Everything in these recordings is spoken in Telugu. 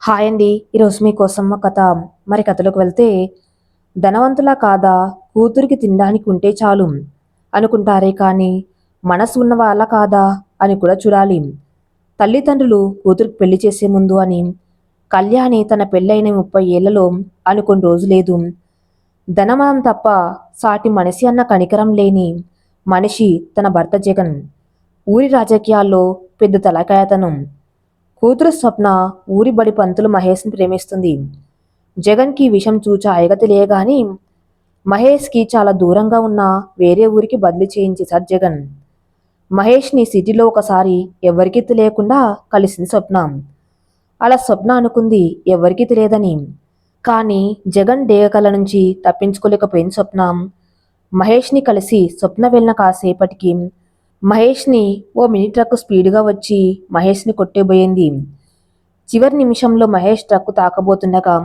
హాయ్ అండి. ఈరోజు మీకోసం ఒక కథ. కథలోకి వెళ్తే, ధనవంతులా కాదా, కూతురికి తినడానికి ఉంటే చాలు అనుకుంటారే కానీ మనసు ఉన్న వాళ్ళ కాదా అని కూడా చూడాలి. తల్లిదండ్రులు కూతురికి పెళ్లి చేసే ముందు అని కళ్యాణి తన పెళ్ళైన 30 ఏళ్లలో అనుకుని రోజు లేదు. ధనమనం తప్ప సాటి మనిషి అన్న కనికరం లేని మనిషి తన భర్త జగన్. ఊరి రాజకీయాల్లో పెద్ద తలకాయతనం. కూతురు స్వప్న ఊరి బడి పంతులు మహేష్ని ప్రేమిస్తుంది. జగన్కి ఈ విషయం చూచా ఎగతెలియగాని మహేష్కి చాలా దూరంగా ఉన్న వేరే ఊరికి బదిలీ చేయించేశాడు జగన్. మహేష్ని సిటీలో ఒకసారి ఎవరికీ తెలియకుండా కలిసింది స్వప్న. అలా స్వప్న అనుకుంది ఎవరికీ తెలియదని. కానీ జగన్ డేగకల నుంచి తప్పించుకోలేకపోయింది స్వప్న. మహేష్ని కలిసి స్వప్న వెళ్ళిన కాసేపటికి మహేష్ని ఓ మినీ ట్రక్ స్పీడ్గా వచ్చి మహేష్ని కొట్టేబోయింది. చివరి నిమిషంలో మహేష్ ట్రక్కు తాకబోతుండగా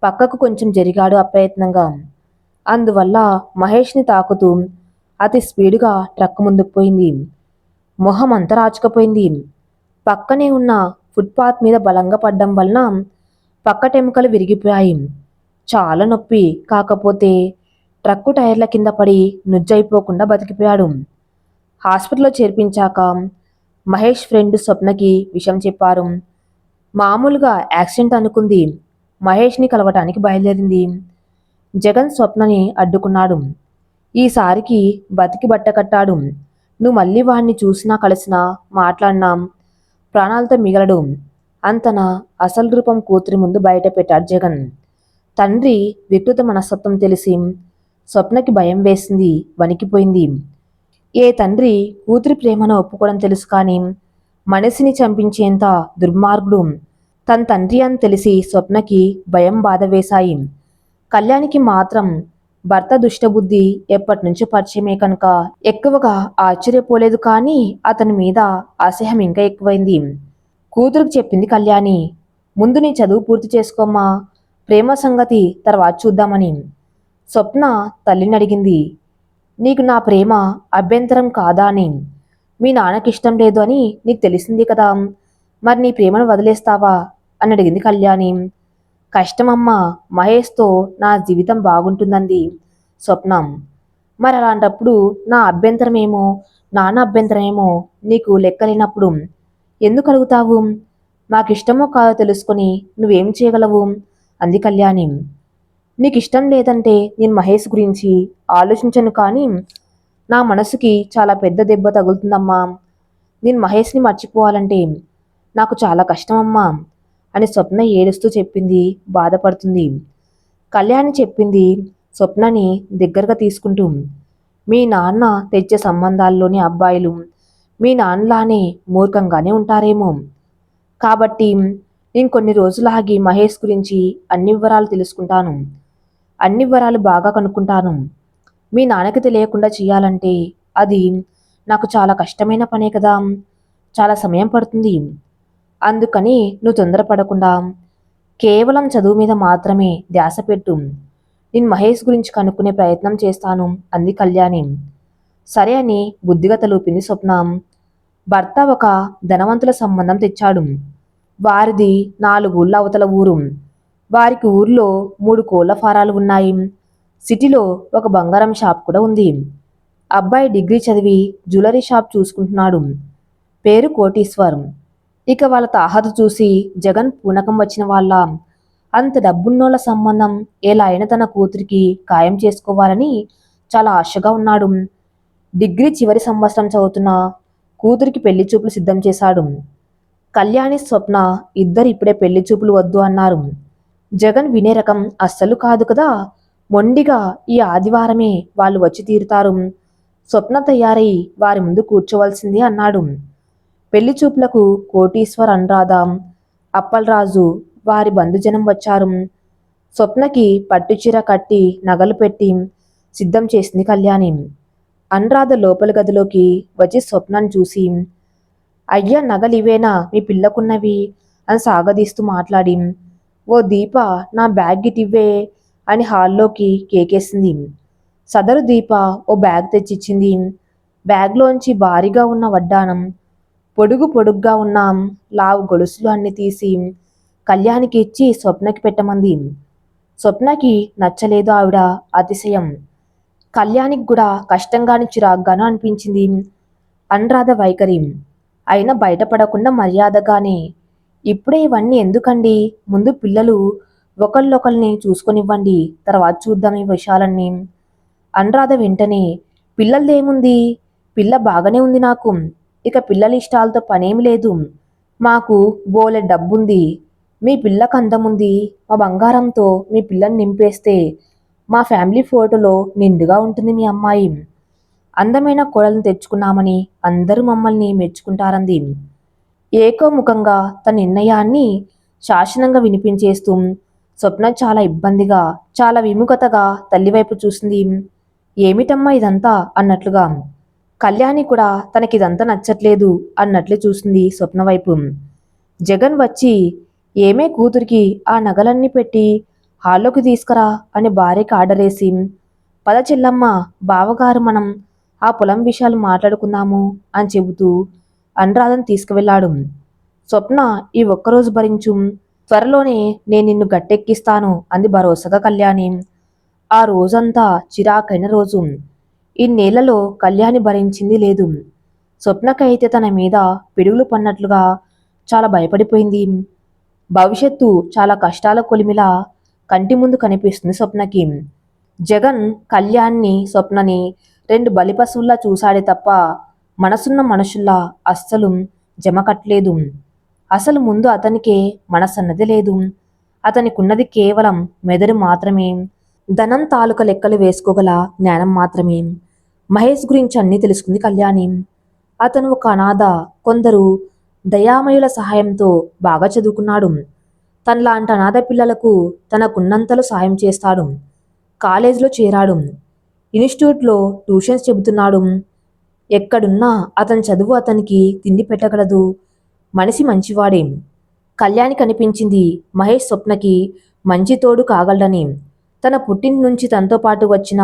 పక్కకు కొంచెం జరిగాడు అప్రయత్నంగా. అందువల్ల మహేష్ని తాకుతూ అతి స్పీడుగా ట్రక్కు ముందుకు పోయింది. మొహం అంతా రాచుకపోయింది. పక్కనే ఉన్న ఫుట్పాత్ మీద బలంగా పడ్డం వలన పక్కటెముకలు విరిగిపోయాయి. చాలా నొప్పి. కాకపోతే ట్రక్కు టైర్ల కింద పడి నుజ్జైపోకుండా బతికిపోయాడు. హాస్పిటల్లో చేర్పించాక మహేష్ ఫ్రెండ్ స్వప్నకి విషయం చెప్పారు. మామూలుగా యాక్సిడెంట్ అనుకుంది. మహేష్ని కలవటానికి బయలుదేరింది. జగన్ స్వప్నని అడ్డుకున్నాడు. ఈసారికి బతికి బట్టకట్టాడు. నువ్వు మళ్ళీ వాణ్ణి చూసినా కలిసినా మాట్లాడినా ప్రాణాలతో మిగలడు. అంతన అసలు రూపం కూతురి ముందు బయట పెట్టాడు జగన్. తండ్రి వికృత మనస్తత్వం తెలిసి స్వప్నకి భయం వేసింది, వణికిపోయింది. ఏ తండ్రి కూతురి ప్రేమను ఒప్పుకోవడం తెలుసు కానీ మనిషిని చంపించేంత దుర్మార్గుడు తన తండ్రి అని తెలిసి స్వప్నకి భయం బాధ వేశాయి. కళ్యాణికి మాత్రం భర్త దుష్టబుద్ధి ఎప్పటినుంచో పరిచయమే కనుక ఎక్కువగా ఆశ్చర్యపోలేదు. కానీ అతని మీద అసహ్యం ఇంకా ఎక్కువైంది. కూతురుకు చెప్పింది కళ్యాణి, ముందు నీ చదువు పూర్తి చేసుకోమ్మా, ప్రేమ సంగతి తర్వాత చూద్దామని. స్వప్న తల్లిని అడిగింది, నీకు నా ప్రేమ అభ్యంతరం కాదా అని. మీ నాన్నకిష్టం లేదు అని నీకు తెలిసింది కదా, మరి నీ ప్రేమను వదిలేస్తావా అని అడిగింది కళ్యాణి. కష్టమమ్మా, మహేష్తో నా జీవితం బాగుంటుందంది స్వప్నం. మరి అలాంటప్పుడు నా అభ్యంతరమేమో నాన్న అభ్యంతరమేమో నీకు లెక్కలేనప్పుడు ఎందుకు అడుగుతావు? మాకిష్టమో కాదో తెలుసుకొని నువ్వేం చేయగలవు అంది కళ్యాణి. నీకు ఇష్టం లేదంటే నేను మహేష్ గురించి ఆలోచించను, కానీ నా మనసుకి చాలా పెద్ద దెబ్బ తగులుతుందమ్మా. నేను మహేష్ని మర్చిపోవాలంటే నాకు చాలా కష్టమమ్మా అని స్వప్న ఏడుస్తూ చెప్పింది, బాధపడుతుంది. కళ్యాణి చెప్పింది స్వప్నని దగ్గరగా తీసుకుంటూ, మీ నాన్న తెచ్చే సంబంధాల్లోని అబ్బాయిలు మీ నాన్నలానే మూర్ఖంగానే ఉంటారేమో. కాబట్టి నేను కొన్ని రోజులాగి మహేష్ గురించి అన్ని వివరాలు తెలుసుకుంటాను. అన్ని వివరాలు బాగా కనుక్కుంటాను. మీ నాన్నకి తెలియకుండా చేయాలంటే అది నాకు చాలా కష్టమైన పనే కదా, చాలా సమయం పడుతుంది. అందుకని నువ్వు తొందరపడకుండా కేవలం చదువు మీద మాత్రమే ధ్యాస పెట్టు. నేను మహేష్ గురించి కనుక్కునే ప్రయత్నం చేస్తాను అంది కళ్యాణి. సరే అని బుద్ధిగా తలూపింది స్వప్న. భర్త ఒక ధనవంతుల సంబంధం తెచ్చాడు. వారిది 4 ఊళ్ళ అవతల ఊరు. వారికి ఊర్లో 3 కోళ్ల ఫారాలు ఉన్నాయి. సిటీలో ఒక బంగారం షాప్ కూడా ఉంది. అబ్బాయి డిగ్రీ చదివి జ్యువెలరీ షాప్ చూసుకుంటున్నాడు. పేరు కోటీశ్వరం. ఇక వాళ్ళ తాహతు చూసి జగన్ పూనకం వచ్చిన వాళ్ళ. అంత డబ్బున్నోళ్ల సంబంధం ఎలా అయినా తన కూతురికి ఖాయం చేసుకోవాలని చాలా ఆశగా ఉన్నాడు. డిగ్రీ చివరి సంవత్సరం చదువుతున్న కూతురికి పెళ్లి చూపులు సిద్ధం చేశాడు. కళ్యాణి స్వప్న ఇద్దరు ఇప్పుడే పెళ్లి చూపులు వద్దు అన్నారు. జగన్ వినే రకం అస్సలు కాదు కదా. మొండిగా ఈ ఆదివారమే వాళ్ళు వచ్చి తీరుతారు, స్వప్న తయారై వారి ముందు కూర్చోవలసింది అన్నాడు. పెళ్లి చూపులకు కోటీశ్వర్, అనురాధ, అప్పలరాజు వారి బంధుజనం వచ్చారు. స్వప్నకి పట్టుచీర కట్టి నగలు పెట్టి సిద్ధం చేసింది కళ్యాణి. అనురాధ లోపలి గదిలోకి వచ్చి స్వప్నాన్ని చూసి, అయ్యా నగలివేనా మీ పిల్లకున్నవి అని సాగదీస్తూ మాట్లాడి, ఓ దీప నా బ్యాగ్ గిటివ్వే అని హాల్లోకి కేకేసింది. సదరు దీప ఓ బ్యాగ్ తెచ్చిచ్చింది. బ్యాగ్లోంచి భారీగా ఉన్న వడ్డానం, పొడుగ్గా ఉన్న లావు గొలుసులు అన్ని తీసి కళ్యాణికి ఇచ్చి స్వప్నకి పెట్టమంది. స్వప్నకి నచ్చలేదు ఆవిడ అతిశయం. కళ్యాణికి కూడా కష్టంగాని చిరాగ్గాను అనిపించింది అనురాధ వైఖరి. అయినా బయటపడకుండా మర్యాదగానే, ఇప్పుడే ఇవన్నీ ఎందుకండి, ముందు పిల్లలు ఒకళ్ళొకళ్ళని చూసుకొనివ్వండి, తర్వాత చూద్దాం ఈ విషయాలన్నీ. అనురాధ వెంటనే, పిల్లలదేముంది, పిల్ల బాగానే ఉంది నాకు, ఇక పిల్లల ఇష్టాలతో పనేమి లేదు, మాకు బోలె డబ్బుంది, మీ పిల్లకి అందముంది, మా బంగారంతో మీ పిల్లని నింపేస్తే మా ఫ్యామిలీ ఫోటోలో నిండుగా ఉంటుంది మీ అమ్మాయి. అందమైన కోడలను తెచ్చుకున్నామని అందరూ మమ్మల్ని మెచ్చుకుంటారంది. ఏకోముఖంగా తన నిర్ణయాన్ని శాసనంగా వినిపించేస్తూ స్వప్న చాలా ఇబ్బందిగా, చాలా విముఖతగా తల్లివైపు చూసింది. ఏమిటమ్మా ఇదంతా అన్నట్లుగా. కళ్యాణి కూడా తనకిదంతా నచ్చట్లేదు అన్నట్లు చూసింది స్వప్న వైపు. జగన్ వచ్చి, ఏమే కూతురికి ఆ నగలన్నీ పెట్టి హాల్లోకి తీసుకురా అని భార్యకి ఆర్డరేసి, పద చెల్లమ్మ, బావగారు మనం ఆ పొలం విషయాలు మాట్లాడుకుందాము అని చెబుతూ అనురాధను తీసుకువెళ్ళాడు. స్వప్న, ఈ ఒక్కరోజు భరించు, త్వరలోనే నేను నిన్ను గట్టెక్కిస్తాను అంది భరోసాగా కళ్యాణి. ఆ రోజంతా చిరాకైన రోజు. ఇన్నేళ్లలో కళ్యాణి భరించింది లేదు. స్వప్నకైతే తన మీద పిడుగులు పన్నట్లుగా చాలా భయపడిపోయింది. భవిష్యత్తు చాలా కష్టాల కొలిమిలా కంటి ముందు కనిపిస్తుంది స్వప్నకి. జగన్ కళ్యాణ్ని, స్వప్నని రెండు బలిపశువుల్లా చూశాడే తప్ప మనసున్న మనుషుల్లా అస్సలు జమకట్లేదు. అసలు ముందు అతనికే మనసన్నది లేదు. అతనికున్నది కేవలం మెదడు మాత్రమే, ధనం తాలూక లెక్కలు వేసుకోగల జ్ఞానం మాత్రమే. మహేష్ గురించి అన్నీ తెలుసుకుంది కళ్యాణి. అతను ఒక అనాథ, కొందరు దయామయుల సహాయంతో బాగా చదువుకున్నాడు. తనలాంటి అనాథ పిల్లలకు తనకున్నంతలో సాయం చేస్తాడు. కాలేజీలో చేరాడు, ఇన్స్టిట్యూట్లో ట్యూషన్స్ చెబుతున్నాడు. ఎక్కడున్నా అతని చదువు అతనికి తిండి పెట్టగలదు. మనిషి మంచివాడే. కళ్యాణి కనిపించింది మహేష్ స్వప్నకి మంచి తోడు కాగలడని. తన పుట్టింటి నుంచి తనతో పాటు వచ్చిన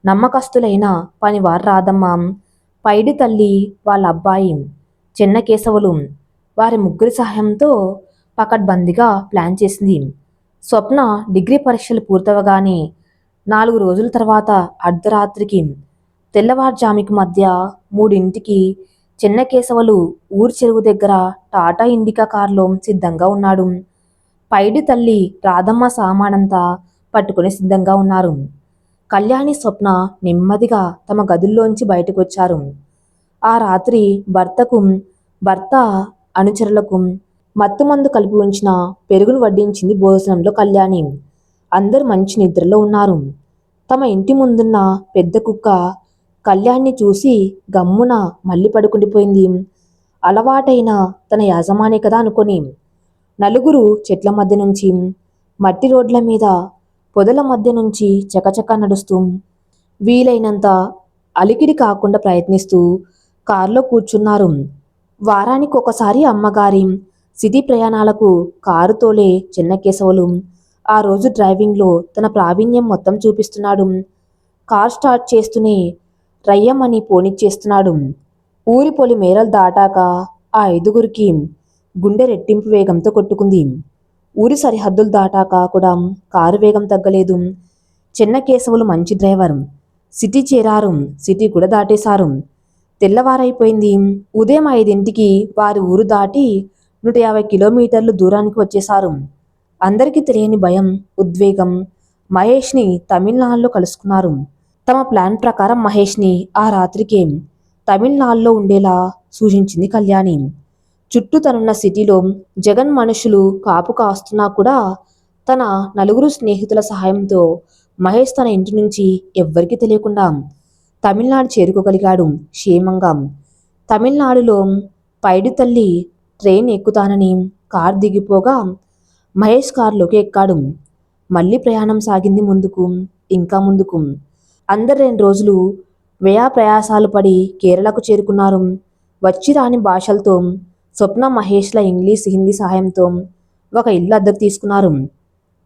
నమ్మకస్తులైన పనివారు రాధమ్మ, పైడి తల్లి వాళ్ళ అబ్బాయి చెన్నకేశవులు, వారి ముగ్గురి సహాయంతో పకడ్బందీగా ప్లాన్ చేసింది. స్వప్న డిగ్రీ పరీక్షలు పూర్తవగానే 4 రోజుల తర్వాత అర్ధరాత్రికి, తెల్లవారుజాముకి మధ్య 3ంటికి చెన్నకేశవులు ఊరి చెరువు దగ్గర టాటా ఇండికా కారులో సిద్ధంగా ఉన్నాడు. పైడి తల్లి రాధమ్మ సామానంతా పట్టుకుని సిద్ధంగా ఉన్నారు. కళ్యాణి, స్వప్న నెమ్మదిగా తమ గదుల్లోంచి బయటకు వచ్చారు. ఆ రాత్రి భర్త అనుచరులకు మత్తుమందు కలిపి ఉంచిన పెరుగును వడ్డించింది భోజనంలో కళ్యాణి. అందరూ మంచి నిద్రలో ఉన్నారు. తమ ఇంటి ముందున్న పెద్ద కుక్క కళ్యాణ్ని చూసి గమ్మున మళ్ళీ పడుకుండిపోయింది. అలవాటైన తన యజమాని కదా అనుకొని. నలుగురు చెట్ల మధ్య నుంచి, మట్టి రోడ్ల మీద, పొదల మధ్య నుంచి చకచకా నడుస్తూ, వీలైనంత అలికిడి కాకుండా ప్రయత్నిస్తూ కారులో కూర్చున్నారు. వారానికి ఒకసారి అమ్మగారి సిటీ ప్రయాణాలకు కారు తోలే చెన్నకేశవులు ఆ రోజు డ్రైవింగ్లో తన ప్రావీణ్యం మొత్తం చూపిస్తున్నాడు. కార్ స్టార్ట్ చేస్తూనే రయ్యమని పోనిచ్చేస్తున్నాడు. ఊరి పొలి మేరలు దాటాక ఆ 5గురికి గుండె రెట్టింపు వేగంతో కొట్టుకుంది. ఊరి సరిహద్దులు దాటాక కూడా కారు వేగం తగ్గలేదు. చెన్నకేశవులు మంచి డ్రైవర్. సిటీ చేరారు, సిటీ కూడా దాటేశారు. తెల్లవారైపోయింది. ఉదయం 5ంటికి వారి ఊరు దాటి 150 కిలోమీటర్లు దూరానికి వచ్చేశారు. అందరికీ తెలియని భయం, ఉద్వేగం. మహేష్ని తమిళనాడులో కలుసుకున్నారు. తమ ప్లాన్ ప్రకారం మహేష్ని ఆ రాత్రికే తమిళనాడులో ఉండేలా సూచించింది కళ్యాణి. చుట్టూ తనున్న సిటీలో జగన్ మనుషులు కాపు కాస్తున్నా కూడా తన 4 స్నేహితుల సహాయంతో మహేష్ తన ఇంటి నుంచి ఎవ్వరికీ తెలియకుండా తమిళనాడు చేరుకోగలిగాడు క్షేమంగా. తమిళనాడులో పైడి తల్లి ట్రైన్ ఎక్కుతానని కార్ దిగిపోగా మహేష్ కారులోకి ఎక్కాడు. మళ్ళీ ప్రయాణం సాగింది ముందుకు, ఇంకా ముందుకు. అందరు 2 రోజులు వ్యయ ప్రయాసాలు పడి కేరళకు చేరుకున్నారు. వచ్చి రాని భాషలతో స్వప్న మహేష్ల ఇంగ్లీష్, హిందీ సహాయంతో ఒక ఇల్లు అద్దెకు తీసుకున్నారు.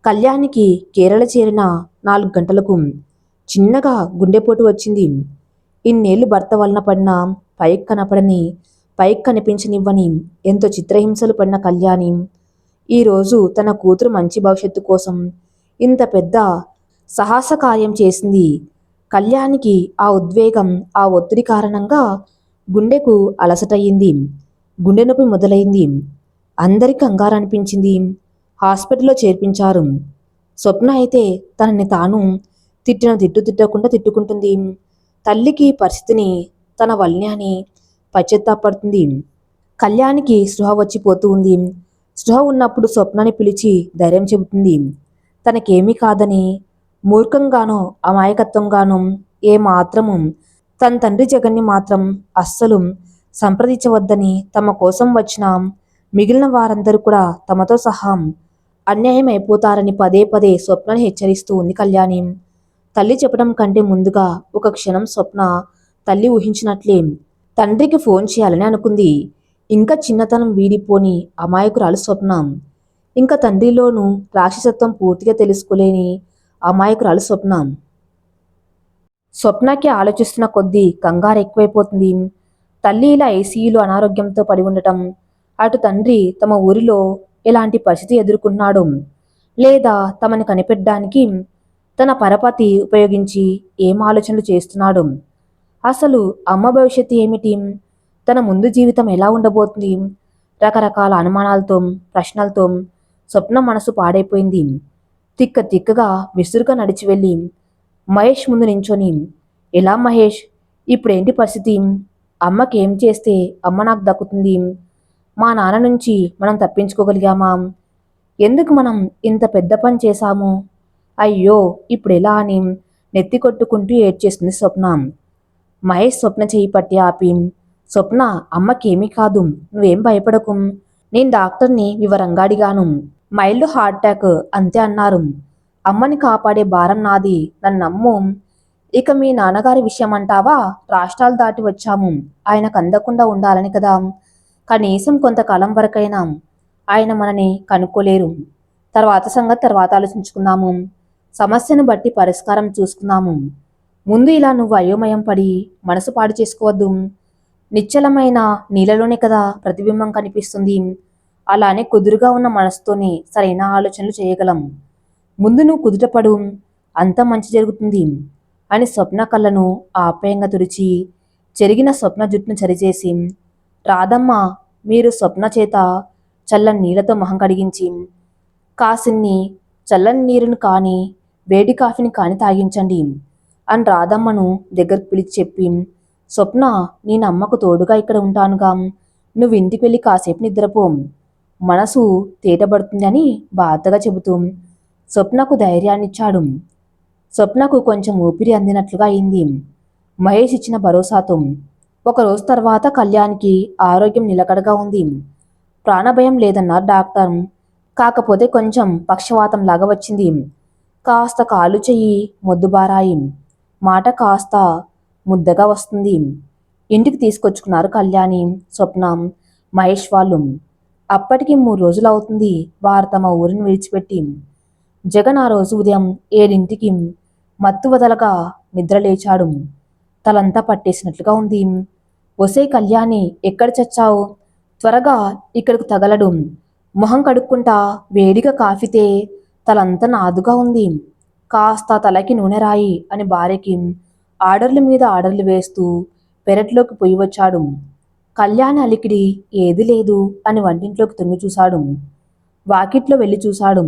కళ్యాణికి కేరళ చేరిన 4 గంటలకు చిన్నగా గుండెపోటు వచ్చింది. ఇన్నేళ్లు భర్త వలన పడిన, పైకి కనపడని, పైకి కనిపించనివ్వని ఎంతో చిత్రహింసలు పడిన కళ్యాణి ఈరోజు తన కూతురు మంచి భవిష్యత్తు కోసం ఇంత పెద్ద సాహస కార్యం చేసింది. కళ్యాణికి ఆ ఉద్వేగం, ఆ ఒత్తిడి కారణంగా గుండెకు అలసటయింది. గుండె నొప్పి మొదలైంది. అందరికి కంగారు అనిపించింది. హాస్పిటల్లో చేర్పించారు. స్వప్న అయితే తనని తాను తిట్టిన తిట్టకుండా తిట్టుకుంటుంది. తల్లికి పరిస్థితిని తన వల్లే అని పశ్చాత్తాపడుతుంది. కళ్యాణికి స్పృహ వచ్చిపోతూ ఉంది. స్పృహ ఉన్నప్పుడు స్వప్నని పిలిచి ధైర్యం చెబుతుంది. తనకేమీ కాదని, మూర్ఖంగానో అమాయకత్వంగానో ఏమాత్రము తన తండ్రి జగన్ని మాత్రం అస్సలు సంప్రదించవద్దని, తమ కోసం వచ్చిన మిగిలిన వారందరూ కూడా తమతో సహా అన్యాయం అయిపోతారని పదే పదే స్వప్నని హెచ్చరిస్తూ ఉంది కళ్యాణి. తల్లి చెప్పడం కంటే ముందుగా ఒక క్షణం స్వప్న తల్లి ఊహించినట్లే తండ్రికి ఫోన్ చేయాలని అనుకుంది. ఇంకా చిన్నతనం వీడిపోని అమాయకురాలు స్వప్న. ఇంకా తండ్రిలోనూ రాక్షసత్వం పూర్తిగా తెలుసుకోలేని అమాయకురాలు స్వప్న. స్వప్నకి ఆలోచిస్తున్న కొద్దీ కంగారు ఎక్కువైపోతుంది. తల్లి ఇలా ఐసీయూలో అనారోగ్యంతో పడి ఉండటం, అటు తండ్రి తమ ఊరిలో ఎలాంటి పరిస్థితి ఎదుర్కొన్నాడు, లేదా తమని కనిపెట్టడానికి తన పరపతి ఉపయోగించి ఏం ఆలోచనలు చేస్తున్నాడు, అసలు అమ్మ భవిష్యత్తు ఏమిటి, తన ముందు జీవితం ఎలా ఉండబోతుంది, రకరకాల అనుమానాలతో ప్రశ్నలతో స్వప్న మనసు పాడైపోయింది. తిక్కగా విసురుగా నడిచి వెళ్ళి మహేష్ ముందు నించొని, ఎలా మహేష్, ఇప్పుడేంటి పరిస్థితి, అమ్మకి ఏం చేస్తే అమ్మ నాకు దక్కుతుంది, మా నాన్న నుంచి మనం తప్పించుకోగలిగామా, ఎందుకు మనం ఇంత పెద్ద పని చేశాము, అయ్యో ఇప్పుడెలా అని నెత్తి కొట్టుకుంటూ ఏడ్చేస్తుంది స్వప్న. మహేష్ స్వప్న చేయి పట్టి ఆపి, స్వప్న అమ్మకేమీ కాదు, నువ్వేం భయపడకు, నేను డాక్టర్ని వివరంగా అడిగాను, మైల్డ్ హార్ట్ అటాక్ అంతే అన్నారు, అమ్మని కాపాడే భారం నాది, నన్ను నమ్ము, ఇక మీ నాన్నగారి విషయం అంటావా, రాష్ట్రాలు దాటి వచ్చాము ఆయనకు అందకుండా ఉండాలని కదా, కనీసం కొంతకాలం వరకైనా ఆయన మనని కనుక్కోలేరు, తర్వాత సంగతి తర్వాత ఆలోచించుకుందాము, సమస్యను బట్టి పరిష్కారం చూసుకుందాము, ముందు ఇలా నువ్వు అయోమయం పడి మనసు పాడు చేసుకోవద్దు, నిశ్చలమైన నీళ్ళలోనే కదా ప్రతిబింబం కనిపిస్తుంది, అలానే కుదురుగా ఉన్న మనసుతోనే సరైన ఆలోచనలు చేయగలం, ముందు నువ్వు కుదుటపడు, అంత మంచి జరుగుతుంది అని స్వప్న కళ్ళను ఆప్యాయంగా తుడిచి చెరిగిన స్వప్న జుట్టును చరిచేసి, రాధమ్మ మీరు స్వప్న చేత చల్లని నీళ్లతో మొహం కడిగించి కాసిన్ని చల్లని నీరును కానీ వేడి కాఫీని కానీ తాగించండి అని రాధమ్మను దగ్గరకు పిలిచి చెప్పి, స్వప్న నేను అమ్మకు తోడుగా ఇక్కడ ఉంటానుగా, నువ్వు ఇంటికి వెళ్ళి కాసేపు నిద్రపో, మనసు తేటబడుతుందని బాధగా చెబుతూ స్వప్నకు ధైర్యాన్నిచ్చాడు. స్వప్నకు కొంచెం ఊపిరి అందినట్లుగా అయింది మహేష్ ఇచ్చిన భరోసాతో. ఒకరోజు తర్వాత కళ్యాణ్కి ఆరోగ్యం నిలకడగా ఉంది. ప్రాణభయం లేదన్నారు డాక్టర్. కాకపోతే కొంచెం పక్షవాతం లాగా వచ్చింది. కాస్త కాలు చెయ్యి మొద్దుబారాయి, మాట కాస్త ముద్దగా వస్తుంది. ఇంటికి తీసుకొచ్చుకున్నారు కళ్యాణి, స్వప్న, మహేష్ వాళ్ళు. అప్పటికి 3 రోజులు అవుతుంది వారు తమ ఊరిని విడిచిపెట్టి. జగన్ ఆ రోజు ఉదయం 7ంటికి మత్తు వదలగా నిద్రలేచాడు. తలంతా పట్టేసినట్లుగా ఉంది. ఒసే కళ్యాణి, ఎక్కడ చచ్చావు, త్వరగా ఇక్కడకు తగలడు, మొహం కడుక్కుంటా వేడిగా కాఫీతే, తలంతా నాదుగా ఉంది, కాస్త తలకి నూనె రాయి అని భార్యకి ఆర్డర్ల మీద ఆర్డర్లు వేస్తూ పెరట్లోకి పోయి వచ్చాడు. కళ్యాణి అలికిడి ఏది లేదు అని వంటింట్లోకి తొంగి చూశాడు. వాకిట్లో వెళ్ళి చూశాడు.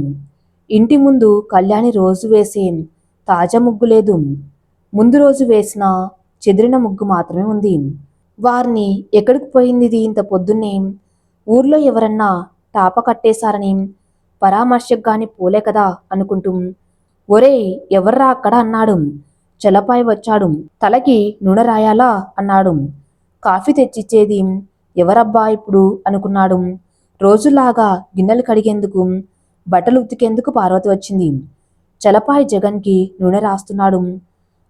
ఇంటి ముందు కళ్యాణి రోజు వేసే తాజా ముగ్గు లేదు. ముందు రోజు వేసిన చెదిరిన ముగ్గు మాత్రమే ఉంది. వారిని ఎక్కడికి పోయింది ఇంత పొద్దున్నే, ఊర్లో ఎవరన్నా టాప కట్టేశారని పరామర్శకు గాని పోలే కదా అనుకుంటూ, ఒరే ఎవర్రా అక్కడ అన్నాడు. చలపాయి వచ్చాడు. తలకి నూనె రాయాలా అన్నాడు. కాఫీ తెచ్చిచ్చేది ఎవరబ్బా ఇప్పుడు అనుకున్నాడు. రోజులాగా గిన్నెలు కడిగేందుకు బట్టలు ఉతికేందుకు పార్వతి వచ్చింది. చలపాయి జగన్కి నూనె రాస్తున్నాడు.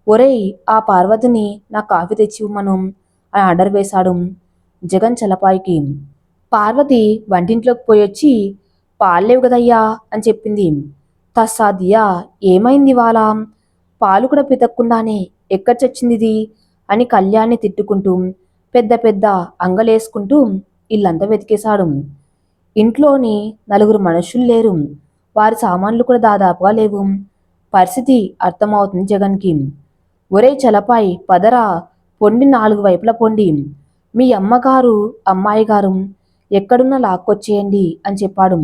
ఒరేయ్ ఆ పార్వతిని నా కాఫీ తెచ్చివ్వమను అని ఆర్డర్ వేశాడు జగన్ చలపాయికి. పార్వతి వంటింట్లోకి పోయొచ్చి పాల్లేవు కదయ్యా అని చెప్పింది. తస్సాదియా, ఏమైంది ఇవాళ, పాలు కూడా పితక్కుండానే ఎక్కడ చచ్చిందిది అని కళ్యాణ్ని తిట్టుకుంటూ పెద్ద పెద్ద అంగలేసుకుంటూ ఇల్లంతా వెతికేశాడు. ఇంట్లోని నలుగురు మనుషులు లేరు. వారి సామాన్లు కూడా దాదాపుగా లేవు. పరిస్థితి అర్థమవుతుంది జగన్కి. ఒరే చలపాయ్ పదరా, పొండి 4 వైపుల పొండి. మీ అమ్మగారు అమ్మాయి గారు ఎక్కడున్నా లాక్కొచ్చేయండి అని చెప్పాడు.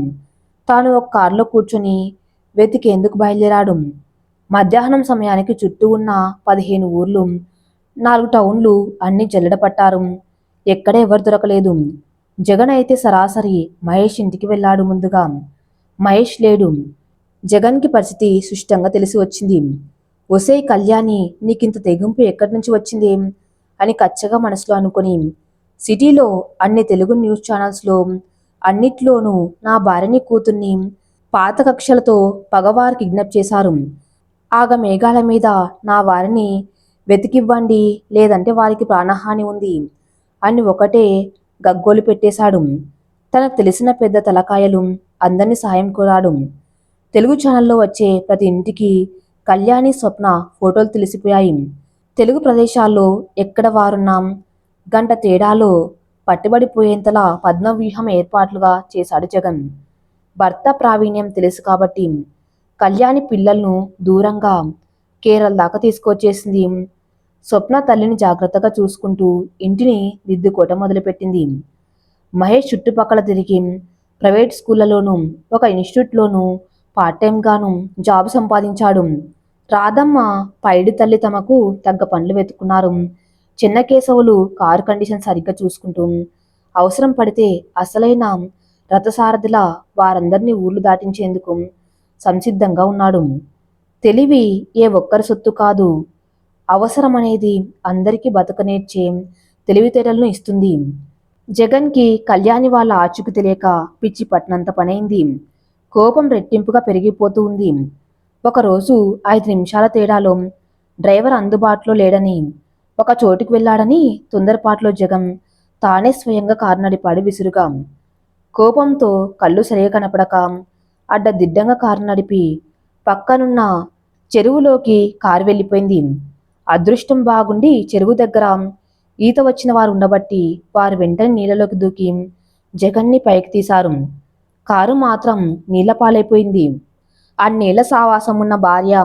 తాను ఒక కారులో కూర్చొని వెతికేందుకు బయలుదేరాడు. మధ్యాహ్నం సమయానికి చుట్టూ ఉన్న 15 ఊర్లు, 4 టౌన్లు అన్నీ జల్లెడ పట్టారు. ఎక్కడ ఎవరు దొరకలేదు. జగన్ అయితే సరాసరి మహేష్ ఇంటికి వెళ్ళాడు. ముందుగా మహేష్ లేడు. జగన్కి పరిస్థితి సుష్టంగా తెలిసి వచ్చింది. ఒసేయ్ కళ్యాణి, నీకింత తెగింపు ఎక్కడి నుంచి వచ్చింది అని కచ్చగా మనసులో అనుకొని, సిటీలో అన్ని తెలుగు న్యూస్ ఛానల్స్లో అన్నిట్లోనూ నా భార్యని కూతుర్ని పాత కక్షలతో పగవారు కిడ్నాప్ చేశారు. ఆగ మేఘాల మీద నా వారిని వెతికివ్వండి, లేదంటే వారికి ప్రాణహాని ఉంది అని ఒకటే గగ్గోలు పెట్టేశాడు. తనకు తెలిసిన పెద్ద తలకాయలు అందరినీ సాయం కోరాడు. తెలుగు ఛానల్లో వచ్చే ప్రతి ఇంటికి కళ్యాణి స్వప్న ఫోటోలు తెలిసిపోయాయి. తెలుగు ప్రదేశాల్లో ఎక్కడ వారున్నాం గంట తేడాలో పట్టుబడిపోయేంతలా పద్మవ్యూహం ఏర్పాట్లుగా చేశాడు జగన్. భర్త ప్రావీణ్యం తెలుసు కాబట్టి కళ్యాణి పిల్లలను దూరంగా కేరళ దాకా తీసుకొచ్చేసింది. స్వప్న తల్లిని జాగ్రత్తగా చూసుకుంటూ ఇంటిని దిద్దుకోవటం మొదలుపెట్టింది. మహేష్ చుట్టుపక్కల తిరిగి ప్రైవేట్ స్కూళ్లలోనూ ఒక ఇన్స్టిట్యూట్లోనూ పార్ట్ టైం గాను జాబ్ సంపాదించాడు. రాధమ్మ పైడి తల్లి తమకు తగ్గ పనులు వెతుకున్నారు. చిన్న కేశవులు కారు కండిషన్ సరిగ్గా చూసుకుంటూ అవసరం పడితే అసలైన రథసారథిలా వారందరినీ ఊర్లు దాటించేందుకు సంసిద్ధంగా ఉన్నాడు. తెలివి ఏ ఒక్కరి సొత్తు కాదు. అవసరమనేది అందరికీ బతకనేర్చే తెలివితేటలను ఇస్తుంది. జగన్కి కళ్యాణి వాళ్ళ ఆచూకు తెలియక పిచ్చి పట్టినంత పనైంది. కోపం రెట్టింపుగా పెరిగిపోతూ ఉంది. ఒకరోజు 5 నిమిషాల తేడాలో డ్రైవర్ అందుబాటులో లేడని, ఒక చోటుకు వెళ్ళాడని తొందరపాట్లో జగన్ తానే స్వయంగా కారు నడిపాడు విసురుగా. కోపంతో కళ్ళు సరిగా కనపడక అడ్డదిడ్డంగా కారు నడిపి పక్కనున్న చెరువులోకి కారు వెళ్ళిపోయింది. అదృష్టం బాగుండి చెరువు దగ్గర ఈత వచ్చిన వారు ఉండబట్టి వారు వెంటనే నీళ్ళలోకి దూకి జగన్ని పైకి తీశారు. కారు మాత్రం నీళ్ల పాలైపోయింది. అన్నేళ్ల సావాసం ఉన్న భార్య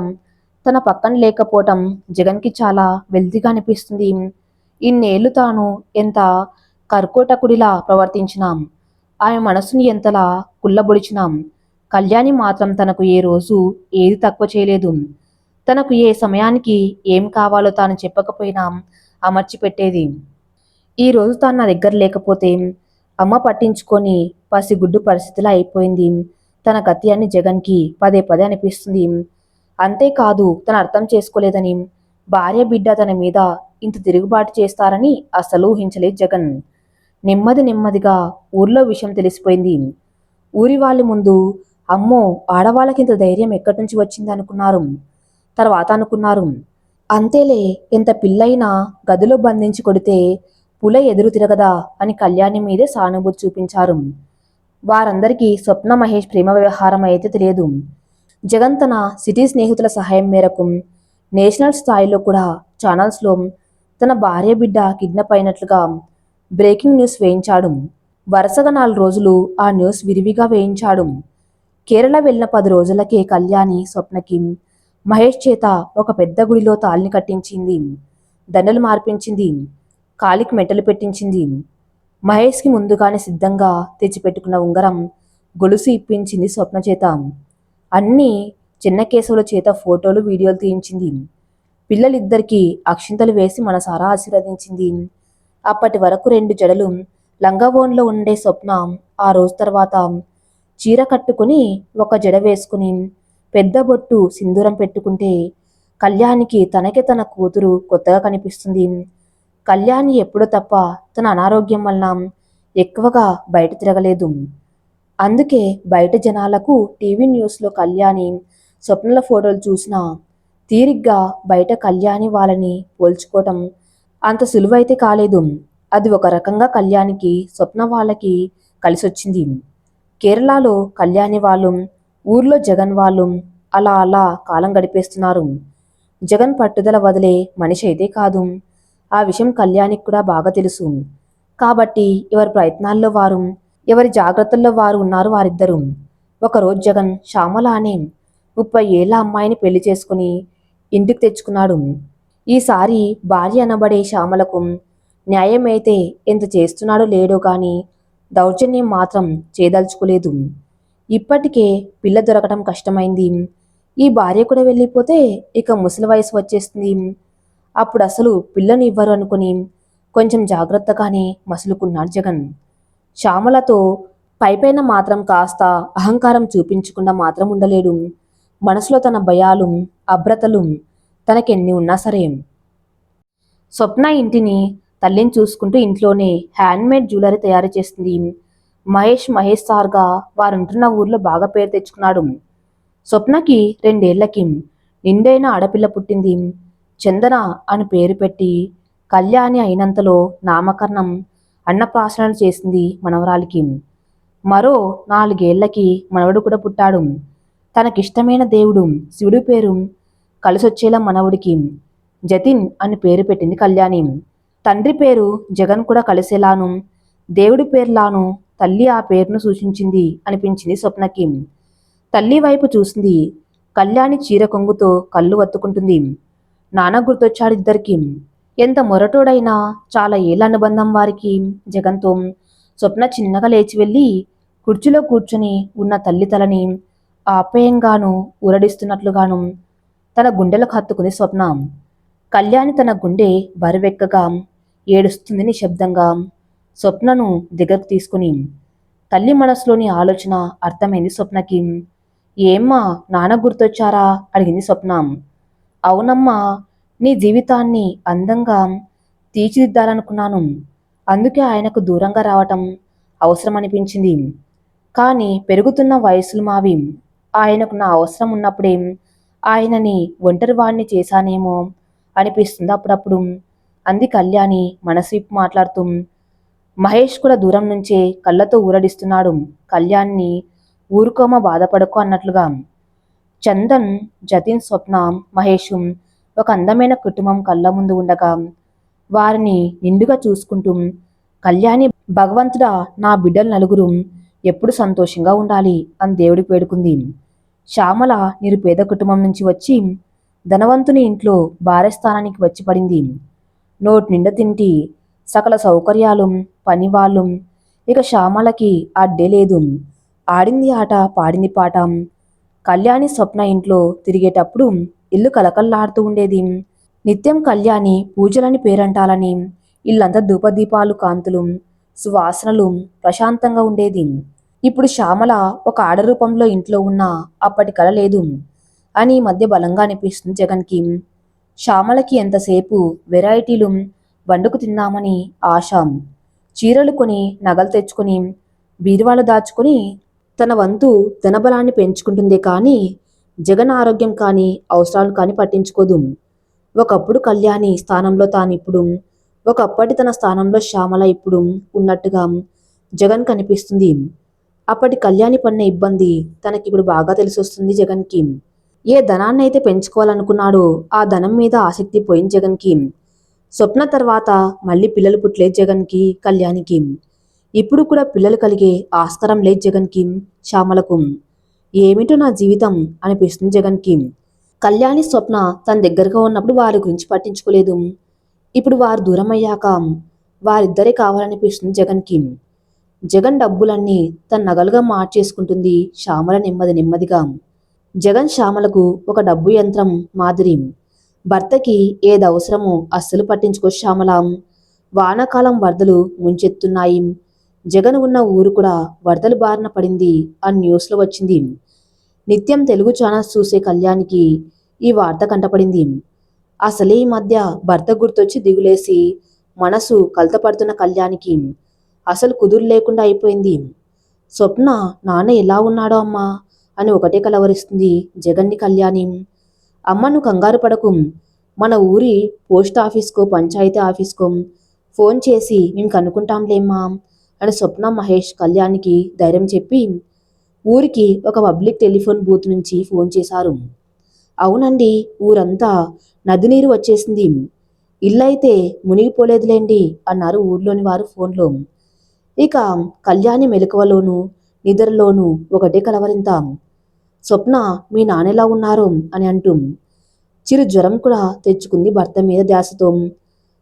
తన పక్కన లేకపోవటం జగన్కి చాలా వెల్తిగా అనిపిస్తుంది. ఇన్నేళ్లు తాను ఎంత కర్కోటకుడిలా ప్రవర్తించినాం, ఆమె మనసుని ఎంతలా కుళ్ళబొడిచినాం, కళ్యాణి మాత్రం తనకు ఏ రోజు ఏది తక్కువ చేయలేదు. తనకు ఏ సమయానికి ఏం కావాలో తాను చెప్పకపోయినా అమర్చి పెట్టేది. ఈరోజు తాను నా దగ్గర లేకపోతే అమ్మ పట్టించుకొని పసిగుడ్డు పరిస్థితిలా అయిపోయింది. తన గతి అని జగన్కి పదే పదే అనిపిస్తుంది. అంతేకాదు తను అర్థం చేసుకోలేదని, భార్య బిడ్డ తన మీద ఇంత తిరుగుబాటు చేస్తారని అస్సలు ఊహించలేదు జగన్. నెమ్మదిగా ఊర్లో విషయం తెలిసిపోయింది. ఊరి వాళ్ళ ముందు అమ్మో, ఆడవాళ్ళకి ఇంత ధైర్యం ఎక్కడి నుంచి వచ్చింది అనుకున్నారు. తర్వాత అనుకున్నారు, అంతేలే, ఎంత పిల్లైనా గదిలో బంధించి కొడితే పుల ఎదురు తిరగదా అని కళ్యాణి మీదే సానుభూతి చూపించారు. వారందరికీ స్వప్న మహేష్ ప్రేమ వ్యవహారం అయితే తెలియదు. జగన్ తన సిటీ స్నేహితుల సహాయం మేరకు నేషనల్ స్థాయిలో కూడా ఛానల్స్లో తన భార్య బిడ్డ కిడ్నాప్ అయినట్లుగా బ్రేకింగ్ న్యూస్ వేయించాడు. వరుసగా 4 రోజులు ఆ న్యూస్ విరివిగా వేయించాడు. కేరళ వెళ్ళిన 10 రోజులకే కళ్యాణి స్వప్నకి మహేష్ చేత ఒక పెద్ద గుడిలో తాళిని కట్టించింది. దండలు మార్పించింది. కాలికి మెట్టలు పెట్టించింది. మహేష్కి ముందుగానే సిద్ధంగా తెచ్చిపెట్టుకున్న ఉంగరం, గొలుసు ఇప్పించింది స్వప్న చేత. అన్నీ చిన్న కేశవుల చేత ఫోటోలు వీడియోలు తీయించింది. పిల్లలిద్దరికీ అక్షింతలు వేసి మనసారా ఆశీర్వదించింది. అప్పటి వరకు 2 జడలు లంగావోన్లో ఉండే స్వప్న ఆ రోజు తర్వాత చీర కట్టుకుని ఒక జడ వేసుకుని పెద్ద బొట్టు సింధూరం పెట్టుకుంటే కళ్యాణికి తనకే తన కూతురు కొత్తగా కనిపిస్తుంది. కళ్యాణి ఎప్పుడో తప్ప తన అనారోగ్యం వలన ఎక్కువగా బయట తిరగలేదు. అందుకే బయట జనాలకు టీవీ న్యూస్లో కళ్యాణి స్వప్నల ఫోటోలు చూసినా తీరిగ్గా బయట కళ్యాణి వాళ్ళని పోల్చుకోవటం అంత సులువైతే కాలేదు. అది ఒక రకంగా కళ్యాణికి స్వప్న వాళ్ళకి కలిసొచ్చింది. కేరళలో కళ్యాణి వాళ్ళు, ఊర్లో జగన్ వాళ్ళు అలా కాలం గడిపేస్తున్నారు. జగన్ పట్టుదల వదిలే మనిషి అయితే కాదు. ఆ విషయం కళ్యాణికి కూడా బాగా తెలుసు. కాబట్టి ఎవరి ప్రయత్నాల్లో వారు ఎవరి జాగ్రత్తల్లో వారు ఉన్నారు వారిద్దరూ. ఒకరోజు జగన్ శ్యామల అనే 30 ఏళ్ల అమ్మాయిని పెళ్లి చేసుకుని ఇంటికి తెచ్చుకున్నాడు. ఈసారి భార్య అనబడే శ్యామలకు న్యాయమైతే ఎంత చేస్తున్నాడో లేడో గాని దౌర్జన్యం మాత్రం చేయదలుచుకోలేదు. ఇప్పటికే పిల్ల దొరకటం కష్టమైంది. ఈ భార్య కూడా వెళ్ళిపోతే ఇక ముసలి వయసు వచ్చేస్తుంది. అప్పుడు అసలు పిల్లను ఇవ్వరు అనుకుని కొంచెం జాగ్రత్తగానే మసులుకున్నాడు జగన్. శ్యామలతో పైపైన మాత్రం కాస్త అహంకారం చూపించకుండా మాత్రం ఉండలేడు. మనసులో తన భయాలు, అభ్రతలు తనకెన్ని ఉన్నా సరే. స్వప్న ఇంటిని తల్లిని చూసుకుంటూ ఇంట్లోనే హ్యాండ్మేడ్ జ్యువెలరీ తయారు చేస్తుంది. మహేష్ సార్గా వారుంటున్న ఊర్లో బాగా పేరు తెచ్చుకున్నాడు. స్వప్నకి 2 ఏళ్లకి నిండైన ఆడపిల్ల పుట్టింది. చందన అని పేరు పెట్టి కళ్యాణి అయినంతలో నామకరణం, అన్నప్రాసనలు చేసింది మనవరాలికి. మరో 4 ఏళ్లకి మనవడు కూడా పుట్టాడు. తనకిష్టమైన దేవుడు శివుడి పేరు కలిసొచ్చేలా మనవుడికి జతిన్ అని పేరు పెట్టింది కళ్యాణి. తండ్రి పేరు జగన్ కూడా కలిసేలాను, దేవుడి పేర్లాను తల్లి ఆ పేరును సూచించింది అనిపించింది స్వప్నకి. తల్లి వైపు చూసింది. కళ్యాణి చీర కొంగుతో కళ్ళు వత్తుకుంటుంది. నాన్న గుర్తొచ్చాడు ఇద్దరికి. ఎంత మొరటోడైనా చాలా ఏళ్ల అనుబంధం వారికి జగన్తో. స్వప్న చిన్నగా లేచి వెళ్ళి కుర్చీలో కూర్చుని ఉన్న తల్లి తలని ఆప్యాయంగాను ఊరడిస్తున్నట్లుగాను తన గుండెలకు హత్తుకుంది స్వప్న. కళ్యాణి తన గుండె బరువెక్కగా ఏడుస్తుంది నిశ్శబ్దంగా. స్వప్నను దగ్గరకు తీసుకుని తల్లి మనసులోని ఆలోచన అర్థమైంది స్వప్నకి. ఏమ్మా, నాన్న గుర్తొచ్చారా అడిగింది స్వప్న. అవునమ్మా, నీ జీవితాన్ని అందంగా తీర్చిదిద్దాలనుకున్నాను. అందుకే ఆయనకు దూరంగా రావటం అవసరం అనిపించింది. కానీ పెరుగుతున్న వయసులు మావి. ఆయనకు నా అవసరం ఉన్నప్పుడే ఆయనని ఒంటరివాణ్ణి చేశానేమో అనిపిస్తుంది అప్పుడప్పుడు అంది కళ్యాణి మనసు విప్పి మాట్లాడుతూ. మహేష్ కూడా దూరం నుంచే కళ్ళతో ఊరడిస్తున్నాడు కళ్యాణ్ని ఊరుకోమ బాధపడకు అన్నట్లుగా. చందన్, జతిన్, స్వప్న, మహేష్ ఒక అందమైన కుటుంబం కళ్ళ ముందు ఉండగా వారిని నిండుగా చూసుకుంటూ కళ్యాణి భగవంతుడా, నా బిడ్డలు నలుగురు ఎప్పుడు సంతోషంగా ఉండాలి అని దేవుడికి వేడుకుంది. శ్యామల నిరుపేద కుటుంబం నుంచి వచ్చి ధనవంతుని ఇంట్లో భార్యస్థానానికి వచ్చి పడింది. నోటి నిండా తింటి, సకల సౌకర్యాలు, పనివాళ్ళు. ఇక శ్యామలకి అడ్డే లేదు. ఆడింది ఆట, పాడింది పాట. కళ్యాణి స్వప్న ఇంట్లో తిరిగేటప్పుడు ఇల్లు కలకల్లాడుతూ ఉండేది. నిత్యం కళ్యాణి పూజలని పేరంటాలని ఇల్లంతా ధూపదీపాలు, కాంతులు, సువాసనలు ప్రశాంతంగా ఉండేది. ఇప్పుడు శ్యామల ఒక ఆడరూపంలో ఇంట్లో ఉన్న అప్పటి కళ లేదు అని ఈ మధ్య బలంగా అనిపిస్తుంది జగన్కి. శ్యామలకి ఎంతసేపు వెరైటీలు వండుకు తిందామని ఆశ. చీరలు కొని, నగలు తెచ్చుకొని, బీరువాలు దాచుకొని తన వంతు ధనబలాన్ని పెంచుకుంటుందే కానీ జగన్ ఆరోగ్యం కానీ అవసరాలు కానీ పట్టించుకోదు. ఒకప్పుడు కళ్యాణి స్థానంలో తానిప్పుడు, ఒకప్పటి తన స్థానంలో శ్యామల ఇప్పుడు ఉన్నట్టుగా జగన్ కనిపిస్తుంది. అప్పటి కళ్యాణి పడిన ఇబ్బంది తనకిప్పుడు బాగా తెలిసొస్తుంది జగన్కి. ఏ ధనాన్ని అయితే పెంచుకోవాలనుకున్నాడో ఆ ధనం మీద ఆసక్తి పోయింది జగన్కి. స్వప్న తర్వాత మళ్ళీ పిల్లలు పుట్టలేదు జగన్కి, కళ్యాణికి. ఇప్పుడు కూడా పిల్లలు కలిగే ఆస్కారం లేదు జగన్కి, శ్యామలకు. ఏమిటో నా జీవితం అనిపిస్తుంది జగన్కి. కళ్యాణి, స్వప్న తన దగ్గరగా ఉన్నప్పుడు వారి గురించి పట్టించుకోలేదు. ఇప్పుడు వారు దూరం అయ్యాక వారిద్దరే కావాలనిపిస్తుంది జగన్కి. జగన్ డబ్బులన్నీ తన నగలుగా మార్చేసుకుంటుంది శ్యామల నెమ్మదిగా. జగన్ శ్యామలకు ఒక డబ్బు యంత్రం మాదిరి. భర్తకి ఏది అవసరమో అస్సలు పట్టించుకో శ్యామల. వానాకాలం వరదలు ముంచెత్తున్నాయి. జగన్ ఉన్న ఊరు కూడా వరదలు బారిన పడింది అని న్యూస్లో వచ్చింది. నిత్యం తెలుగు ఛానల్స్ చూసే కళ్యాణికి ఈ వార్త కంటపడింది. అసలే ఈ మధ్య భర్త గుర్తొచ్చి దిగులేసి మనసు కలతపడుతున్న కళ్యాణికి అసలు కుదురు లేకుండా అయిపోయింది. స్వప్న నాన్న ఎలా ఉన్నాడో అమ్మా అని ఒకటే కలవరిస్తుంది జగన్ని కళ్యాణి. అమ్మ, నువ్వు కంగారు పడకు. మన ఊరి పోస్ట్ ఆఫీస్కో, పంచాయతీ ఆఫీస్కో ఫోన్ చేసి మేము కనుక్కుంటాంలేమ్మా అని స్వప్న, మహేష్ కళ్యాణికి ధైర్యం చెప్పి ఊరికి ఒక పబ్లిక్ టెలిఫోన్ బూత్ నుంచి ఫోన్ చేశారు. అవునండి, ఊరంతా నది నీరు వచ్చేసింది. ఇల్లైతే మునిగిపోలేదులేండి అన్నారు ఊర్లోని వారు ఫోన్లో. ఇక కళ్యాణి మెలకువలోనూ నిద్రలోనూ ఒకటే కలవరింత. స్వప్న, మీ నాన్నెలా ఉన్నారు అని అంటూ చిరు జ్వరం కూడా తెచ్చుకుంది భర్త మీద ధ్యాసతో.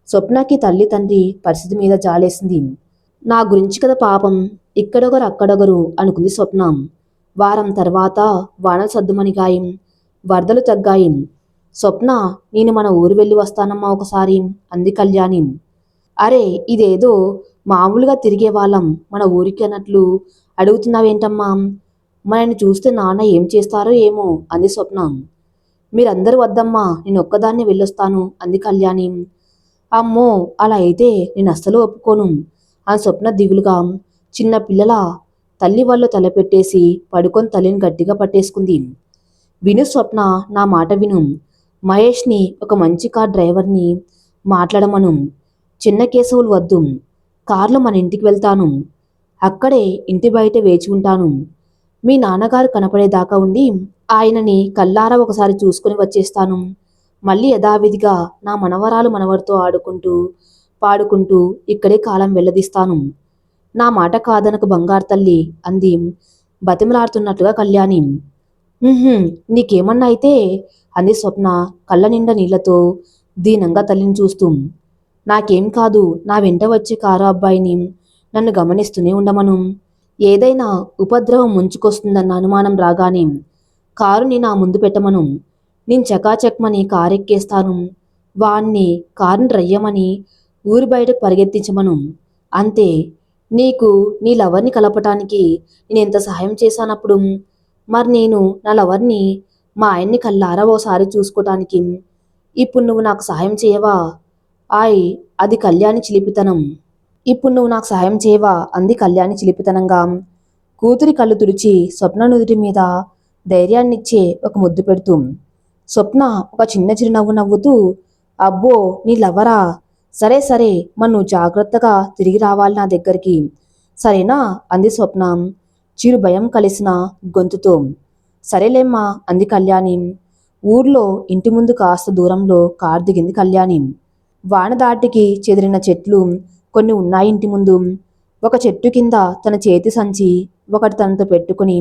స్వప్నకి తల్లి తండ్రి పరిస్థితి మీద జాలేసింది. నా గురించి కదా పాపం, ఇక్కడొకరు అక్కడొకరు అనుకుంది స్వప్న. వారం తర్వాత వానలు సద్దుమణిగాయి, వరదలు తగ్గాయి. స్వప్న, నేను మన ఊరు వెళ్ళి వస్తానమ్మా ఒకసారి అంది కళ్యాణి. అరే, ఇదేదో మామూలుగా తిరిగే వాళ్ళం మన ఊరికి అన్నట్లు అడుగుతున్నావేంటమ్మా? మనని చూస్తే నాన్న ఏం చేస్తారో ఏమో అంది స్వప్న. మీరందరూ వద్దమ్మా, నేను ఒక్కదాన్ని వెళ్ళొస్తాను అంది కళ్యాణి. అమ్మో, అలా అయితే నేను అస్సలు ఒప్పుకోను ఆ స్వప్న దిగులుగా చిన్న పిల్లల తల్లి వాళ్ళు తలపెట్టేసి పడుకొని తల్లిని గట్టిగా పట్టేసుకుంది. విను స్వప్న, నా మాట విను. మహేష్ని ఒక మంచి కార్ డ్రైవర్ని మాట్లాడమను. చిన్న కేశవులు వద్దు. కార్లో మన ఇంటికి వెళ్తాను. అక్కడే ఇంటి బయట వేచి ఉంటాను. మీ నాన్నగారు కనపడేదాకా ఉండి ఆయనని కల్లారా ఒకసారి చూసుకుని వచ్చేస్తాను. మళ్ళీ యథావిధిగా నా మనవరాలు మనవరితో ఆడుకుంటూ పాడుకుంటూ ఇక్కడే కాలం వెళ్ళదీస్తాను. నా మాట కాదనకు బంగారు తల్లి అంది బతిమలాడుతున్నట్టుగా కళ్యాణి. నీకేమన్నా అయితే అంది స్వప్న కళ్ళ నిండా నీళ్లతో దీనంగా తల్లిని చూస్తూ. నాకేం కాదు, నా వెంట వచ్చే కారు అబ్బాయిని నన్ను గమనిస్తూనే ఉండమను. ఏదైనా ఉపద్రవం ముంచుకొస్తుందన్న అనుమానం రాగానే కారుని నా ముందు పెట్టమను. నేను చకాచక్మని కారెక్కేస్తాను. వాణ్ణి కారుని రయ్యమని ఊరి బయటకు పరిగెత్తించమను. అంతే. నీకు నీ లవర్ని కలపటానికి నేనెంత సహాయం చేశానప్పుడు, మరి నేను నా లవర్ని మా ఆయన్ని కల్లారా ఓసారి చూసుకోటానికి ఇప్పుడు నువ్వు నాకు సహాయం చేయవా? ఆయ్, అది కళ్యాణి చిలిపితనం. ఇప్పుడు నువ్వు నాకు సహాయం చేయవా అంది కళ్యాణి చిలిపితనంగా. కూతురి కళ్ళు తుడిచి స్వప్న నుదుటి మీద ధైర్యాన్నిచ్చే ఒక ముద్దు పెడుతూ. స్వప్న ఒక చిన్న చిరునవ్వు నవ్వుతూ, అబ్బో, నీ లవరా? సరే సరే, మరి నువ్వు జాగ్రత్తగా తిరిగి రావాలి నా దగ్గరికి, సరేనా అంది స్వప్న చిరు భయం కలిసిన గొంతుతో. సరేలేమ్మా అంది కళ్యాణి. ఊర్లో ఇంటి ముందు కాస్త దూరంలో కారు దిగింది కళ్యాణి. వాన దాటికి చెదిరిన చెట్లు కొన్ని ఉన్నాయి ఇంటి ముందు. ఒక చెట్టు కింద తన చేతి సంచి ఒకటి తనతో పెట్టుకుని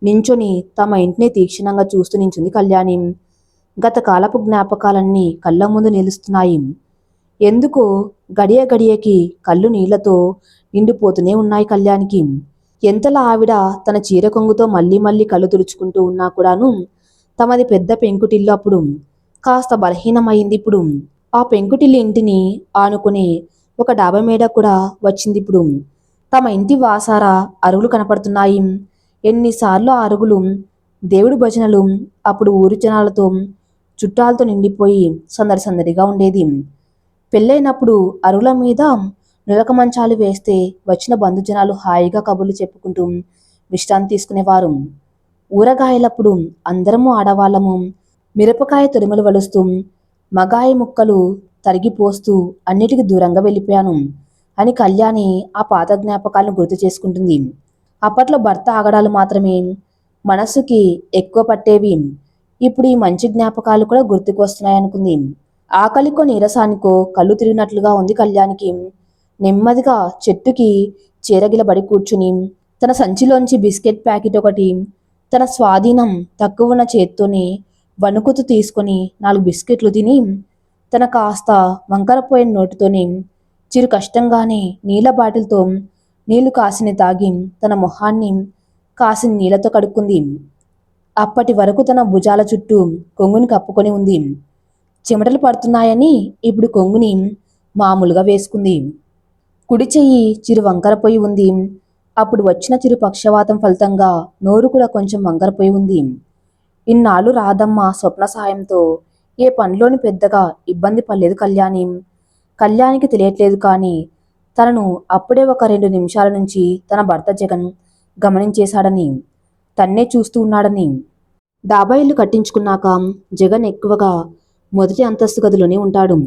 నించొని తమ ఇంటిని తీక్షణంగా చూస్తూ నించుంది కళ్యాణి. గత కాలపు జ్ఞాపకాలన్నీ కళ్ళ ముందు నిలుస్తున్నాయి. ఎందుకో గడియ గడియకి కళ్ళు నీళ్లతో నిండిపోతూనే ఉన్నాయి కళ్యాణికి. ఎంతలా ఆవిడ తన చీర కొంగుతో మళ్ళీ మళ్ళీ కళ్ళు తుడుచుకుంటూ ఉన్నా కూడాను తమది పెద్ద పెంకుటిల్లు అప్పుడు కాస్త బలహీనమైంది ఇప్పుడు. ఆ పెంకుటిల్లు ఇంటిని ఆనుకునే ఒక డాబా మేడ కూడా వచ్చింది ఇప్పుడు. తమ ఇంటి వాసార అరుగులు కనపడుతున్నాయి. ఎన్నిసార్లు ఆ అరుగులు దేవుడి భజనలు అప్పుడు ఊరి జనాలతో చుట్టాలతో నిండిపోయి సందడి సందడిగా ఉండేది. పెళ్ళైనప్పుడు అరుగుల మీద నులక మంచాలు వేస్తే వచ్చిన బంధుజనాలు హాయిగా కబుర్లు చెప్పుకుంటూ విశ్రాంతి తీసుకునేవారు. ఊరగాయలప్పుడు అందరము ఆడవాళ్ళము మిరపకాయ తొడిమలు వలుస్తూ మగాయి ముక్కలు తరిగిపోస్తూ అన్నిటికీ దూరంగా వెళ్ళిపోయాను అని కళ్యాణి ఆ పాత జ్ఞాపకాలను గుర్తు చేసుకుంటుంది. అప్పట్లో భర్త ఆగడాలు మాత్రమే మనస్సుకి ఎక్కువ పట్టేవి. ఇప్పుడు ఈ మంచి జ్ఞాపకాలు కూడా గుర్తుకు వస్తున్నాయనుకుంది. ఆకలికో నీరసానికో కళ్ళు తిరిగినట్లుగా ఉంది కళ్యాణికి. నెమ్మదిగా చెట్టుకి చేరగిలబడి కూర్చుని తన సంచిలోంచి బిస్కెట్ ప్యాకెట్ ఒకటి తన స్వాధీనం తక్కువ ఉన్న చేత్తోనే వణుకుతూ తీసుకొని 4 బిస్కెట్లు తిని తన కాస్త వంకరపోయిన నోటితోనే చిరు కష్టంగానే నీళ్ల బాటిల్తో నీళ్లు కాసిని తాగి తన మొహాన్ని కాసిన నీళ్లతో కడుక్కుంది. అప్పటి వరకు తన భుజాల చుట్టూ కొంగుని కప్పుకొని ఉంది. చెమటలు పడుతున్నాయని ఇప్పుడు కొంగుని మామూలుగా వేసుకుంది. కుడి చెయ్యి చిరు వంకరపోయి ఉంది. అప్పుడు వచ్చిన చిరు పక్షవాతం ఫలితంగా నోరు కూడా కొంచెం వంకరపోయి ఉంది. ఇన్నాళ్ళు రాధమ్మ స్వప్న సాయంతో ఏ పనిలోని పెద్దగా ఇబ్బంది పడలేదు కళ్యాణి. కళ్యాణికి తెలియట్లేదు కానీ తనను అప్పుడే ఒక 2 నిమిషాల నుంచి తన భర్త జగన్ గమనించేశాడని, తన్నే చూస్తూ ఉన్నాడని. డాబా ఇల్లు కట్టించుకున్నాక జగన్ ఎక్కువగా మొదటి అంతస్తు గదిలోనే ఉంటాడు.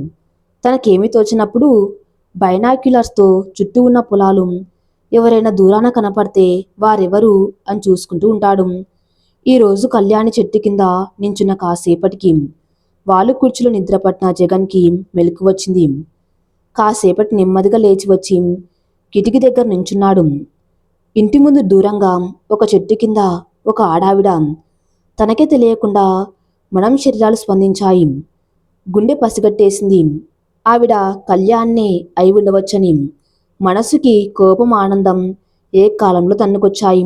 తనకేమీ తోచినప్పుడు బైనాక్యులర్స్తో చుట్టూ ఉన్న పొలాలు ఎవరైనా దూరాన కనపడితే వారెవరు అని చూసుకుంటూ ఉంటాడు. ఈరోజు కళ్యాణి చెట్టు కింద నించున్న కాసేపటికి వాళ్ళు కుర్చీలో నిద్రపట్టిన జగన్కి మెలకు వచ్చింది. కాసేపటి నెమ్మదిగా లేచి వచ్చి కిటికీ దగ్గర నించున్నాడు. ఇంటి ముందు దూరంగా ఒక చెట్టు కింద ఒక ఆడావిడ. తనకే తెలియకుండా మనం శరీరాలు స్పందించాయి. గుండె పసిగట్టేసింది. ఆవిడ కళ్యాణ్ణే అయి ఉండవచ్చని. మనసుకి కోపం, ఆనందం ఏ కాలంలో తన్నుకొచ్చాయి.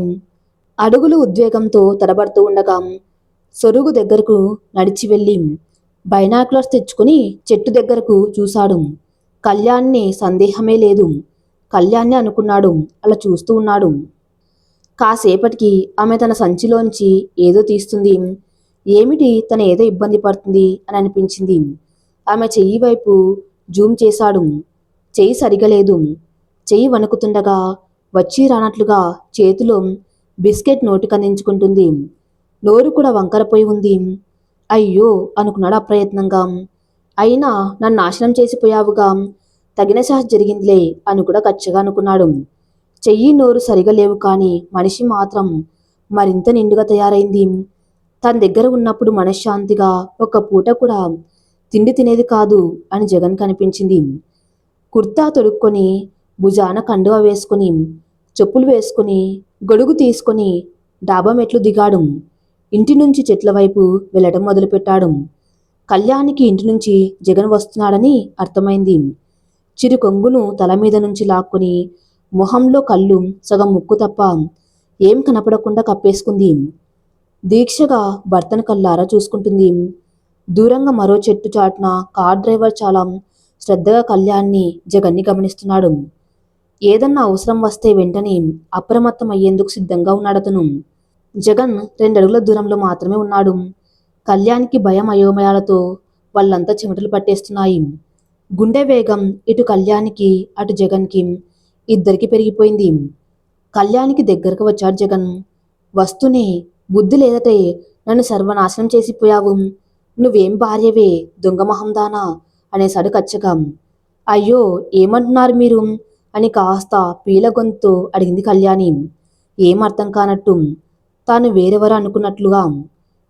అడుగులు ఉద్వేగంతో తడబడుతూ ఉండగా సొరుగు దగ్గరకు నడిచి వెళ్ళి బైనాక్యులర్స్ తెచ్చుకుని చెట్టు దగ్గరకు చూశాడు. కళ్యాణ్ణి సందేహమే లేదు. కళ్యాణ్ణి అనుకున్నాడు. అలా చూస్తూ ఉన్నాడు. కాసేపటికి ఆమె తన సంచిలోంచి ఏదో తీస్తుంది. ఏమిటి, తన ఏదో ఇబ్బంది పడుతుంది అని అనిపించింది. ఆమె చెయ్యి వైపు జూమ్ చేశాడు. చెయ్యి సరిగా లేదు. చెయ్యి వణుకుతుండగా వచ్చి రానట్లుగా చేతిలో బిస్కెట్ నోటికందించుకుంటుంది. నోరు కూడా వంకరపోయి ఉంది. అయ్యో అనుకున్నాడు అప్రయత్నంగా. అయినా నన్ను నాశనం చేసిపోయావుగా, తగిన శాస జరిగిందిలే అని కూడా గచ్చగా అనుకున్నాడు. చెయ్యి నోరు సరిగా లేవు కానీ మనిషి మాత్రం మరింత నిండుగా తయారైంది. తన దగ్గర ఉన్నప్పుడు మనశ్శాంతిగా ఒక్క పూట కూడా తిండి తినేది కాదు అని జగన్ కనిపించింది. కుర్తా తొడుక్కొని భుజాన కండువా వేసుకుని చెప్పులు వేసుకుని గొడుగు తీసుకొని డాబా మెట్లు దిగాడు. ఇంటి నుంచి చెట్ల వైపు వెళ్ళడం మొదలుపెట్టాడు. కళ్యాణికి ఇంటి నుంచి జగన్ వస్తున్నాడని అర్థమైంది. చిరు కొంగును తల మీద నుంచి లాక్కుని మొహంలో కళ్ళు సగం ముక్కు తప్ప ఏం కనపడకుండా కప్పేసుకుంది. దీక్షగా భర్తను కళ్ళారా చూసుకుంటుంది. దూరంగా మరో చెట్టు చాటున కార్ డ్రైవర్ చాలా శ్రద్ధగా కళ్యాణ్ని, జగన్ని గమనిస్తున్నాడు. ఏదన్నా అవసరం వస్తే వెంటనే అప్రమత్తం అయ్యేందుకు సిద్ధంగా ఉన్నాడతను. జగన్ 2 అడుగుల దూరంలో మాత్రమే ఉన్నాడు. కళ్యాణ్కి భయం, అయోమయాలతో వాళ్ళంతా చెమటలు పట్టేస్తున్నాయి. గుండె వేగం ఇటు కళ్యాణ్కి అటు జగన్కి ఇద్దరికి పెరిగిపోయింది. కళ్యాణ్కి దగ్గరకు వచ్చాడు జగన్. వస్తూనే బుద్ధి లేదటే నన్ను సర్వనాశనం చేసిపోయావు, నువ్వేం భార్యవే దొంగమహందానా అనేశాడు కచ్చగా. అయ్యో ఏమంటున్నారు మీరు అని కాస్త పీల గొంతుతో అడిగింది కళ్యాణి. ఏం అర్థం కానట్టు, తాను వేరెవరో అనుకున్నట్లుగా.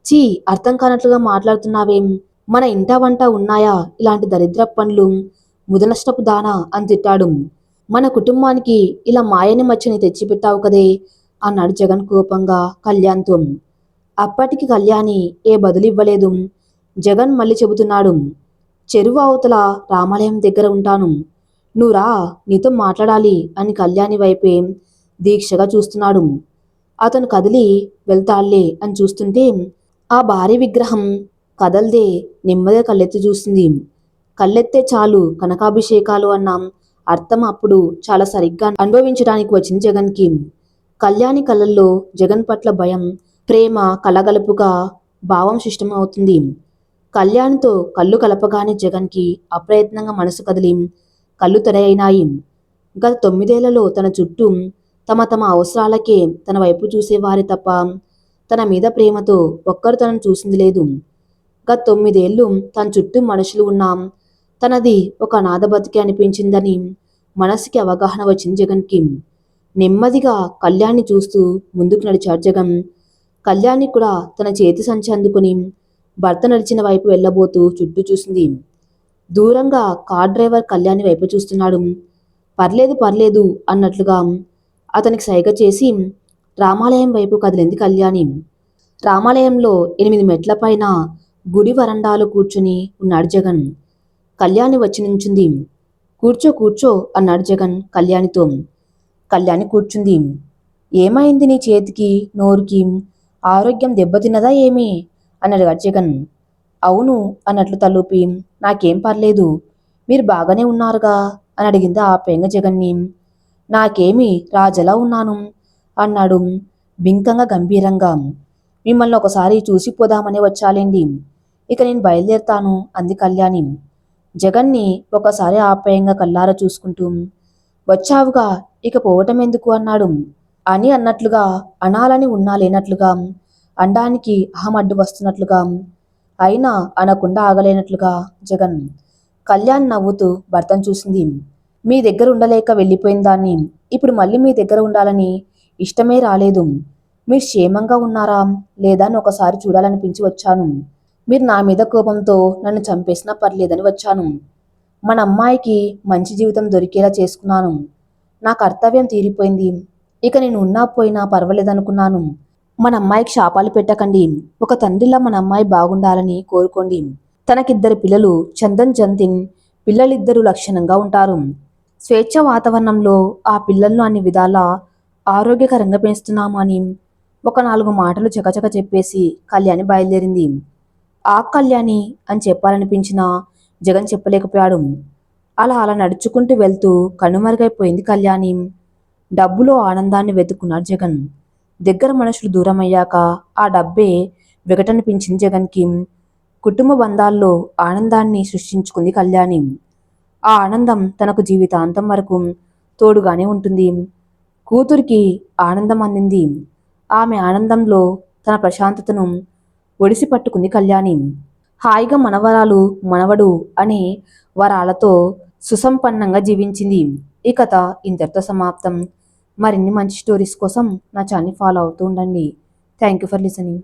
చీ, అర్థం కానట్లుగా మాట్లాడుతున్నావేం? మన ఇంట వంట ఉన్నాయా ఇలాంటి దరిద్ర పనులు, ముదనష్టపు దానా అని తిట్టాడు. మన కుటుంబానికి ఇలా మాయని మచ్చని తెచ్చిపెట్టావు కదే అన్నాడు జగన్ కోపంగా కళ్యాణ్తో. అప్పటికి కళ్యాణి ఏ బదులు ఇవ్వలేదు. జగన్ మళ్ళీ చెబుతున్నాడు. చెరువు అవతల రామాలయం దగ్గర ఉంటాను, నువ్వురా, నీతో మాట్లాడాలి అని కళ్యాణి వైపే దీక్షగా చూస్తున్నాడు. అతను కదిలి వెళ్తాళ్లే అని చూస్తుంటే ఆ భారీ విగ్రహం కదల్దే నెమ్మదిగా కళ్ళెత్తి చూసింది. కళ్ళెత్తే చాలు కనకాభిషేకాలు అన్న అర్థం అప్పుడు చాలా సరిగ్గా అనుభవించడానికి వచ్చింది జగన్కి. కళ్యాణి కళ్ళల్లో జగన్ పట్ల భయం, ప్రేమ కలగలుపుగా భావం సృష్టమవుతుంది. కళ్యాణితో కళ్ళు కలపగానే జగన్కి అప్రయత్నంగా మనసు కదిలి కళ్ళు తెరయినాయి. గత 9 ఏళ్లలో తన చుట్టూ తమ తమ అవసరాలకే తన వైపు చూసేవారే తప్ప తన మీద ప్రేమతో ఒక్కరు తనను చూసింది లేదు. గత 9 ఏళ్ళు తన చుట్టూ మనుషులు ఉన్నా తనది ఒక అనాథ బతికే అనిపించిందని మనసుకి అవగాహన వచ్చింది జగన్కి. నెమ్మదిగా కళ్యాణ్ని చూస్తూ ముందుకు నడిచాడు జగన్. కళ్యాణి కూడా తన చేతి సంచి అందుకుని భర్త నడిచిన వైపు వెళ్ళబోతూ చుట్టూ చూసింది. దూరంగా కార్ డ్రైవర్ కళ్యాణి వైపు చూస్తున్నాడు. పర్లేదు పర్లేదు అన్నట్లుగా అతనికి సైగ చేసి రామాలయం వైపు కదిలింది కళ్యాణి. రామాలయంలో 8 మెట్ల పైన గుడి వరండాలో కూర్చుని ఉన్నాడు జగన్. కళ్యాణి వచ్చి నుంచుంది. కూర్చో కూర్చో అన్నాడు జగన్ కళ్యాణితో. కళ్యాణి కూర్చుంది. ఏమైంది నీ చేతికి, నోరుకి? ఆరోగ్యం దెబ్బతిన్నదా ఏమి అని అడిగాడు జగన్. అవును అన్నట్లు తలూపి, నాకేం పర్లేదు, మీరు బాగానే ఉన్నారుగా అని అడిగింది ఆప్యాయంగా జగన్ని. నాకేమి, రాజలా ఉన్నాను అన్నాడు బింకంగా గంభీరంగా. మిమ్మల్ని ఒకసారి చూసిపోదామని వచ్చాలేండి, ఇక నేను బయలుదేరుతాను అంది కళ్యాణి. జగన్ని ఒకసారి ఆప్యాయంగా కళ్ళారా చూసుకుంటూ, వచ్చావుగా ఇక పోవటం ఎందుకు అన్నాడు. అని అన్నట్లుగా, అనాలని ఉన్నా లేనట్లుగా, అండానికి అహం అడ్డు వస్తున్నట్లుగా, అయినా అనకుండా ఆగలేనట్లుగా జగన్. కళ్యాణ్ నవ్వుతూ భర్తను చూసింది. మీ దగ్గర ఉండలేక వెళ్ళిపోయిన దాన్ని ఇప్పుడు మళ్ళీ మీ దగ్గర ఉండాలని ఇష్టమే రాలేదు. మీరు క్షేమంగా ఉన్నారా లేదా అని ఒకసారి చూడాలనిపించి వచ్చాను. మీరు నా మీద కోపంతో నన్ను చంపేసినా పర్లేదని వచ్చాను. మన అమ్మాయికి మంచి జీవితం దొరికేలా చేసుకున్నాను. నా కర్తవ్యం తీరిపోయింది. ఇక నేను ఉన్నా పోయినా పర్వాలేదనుకున్నాను. మన అమ్మాయికి శాపాలు పెట్టకండి. ఒక తండ్రిలా మన అమ్మాయి బాగుండాలని కోరుకోండి. తనకిద్దరు పిల్లలు చందన్ జంతిన్. పిల్లలిద్దరూ లక్షణంగా ఉంటారు. స్వేచ్ఛ వాతావరణంలో ఆ పిల్లలను అన్ని విధాలా ఆరోగ్యకరంగా పెంచుతున్నాము అని ఒక 4 మాటలు చకచక చెప్పేసి కళ్యాణి బయలుదేరింది. ఆ కళ్యాణి అని చెప్పాలనిపించినా జగన్ చెప్పలేకపోయాడు. అలా అలా నడుచుకుంటూ వెళ్తూ కనుమరుగైపోయింది కళ్యాణి. డబ్బులో ఆనందాన్ని వెతుక్కున్నాడు జగన్. దగ్గర మనుషులు దూరమయ్యాక ఆ డబ్బే వికటనిపించింది జగన్కి. కుటుంబ బంధాల్లో ఆనందాన్ని సృష్టించుకుంది కళ్యాణి. ఆ ఆనందం తనకు జీవితాంతం వరకు తోడుగానే ఉంటుంది. కూతురికి ఆనందం అందింది. ఆమె ఆనందంలో తన ప్రశాంతతను ఒడిసి పట్టుకుంది కళ్యాణి. హాయిగా మనవరాలు మనవడు అనే వరాలతో సుసంపన్నంగా జీవించింది. ఈ కథ ఇంతటితో సమాప్తం. మరిన్ని మంచి స్టోరీస్ కోసం నా ఛానల్ ఫాలో అవుతూ ఉండండి. Thank you for listening.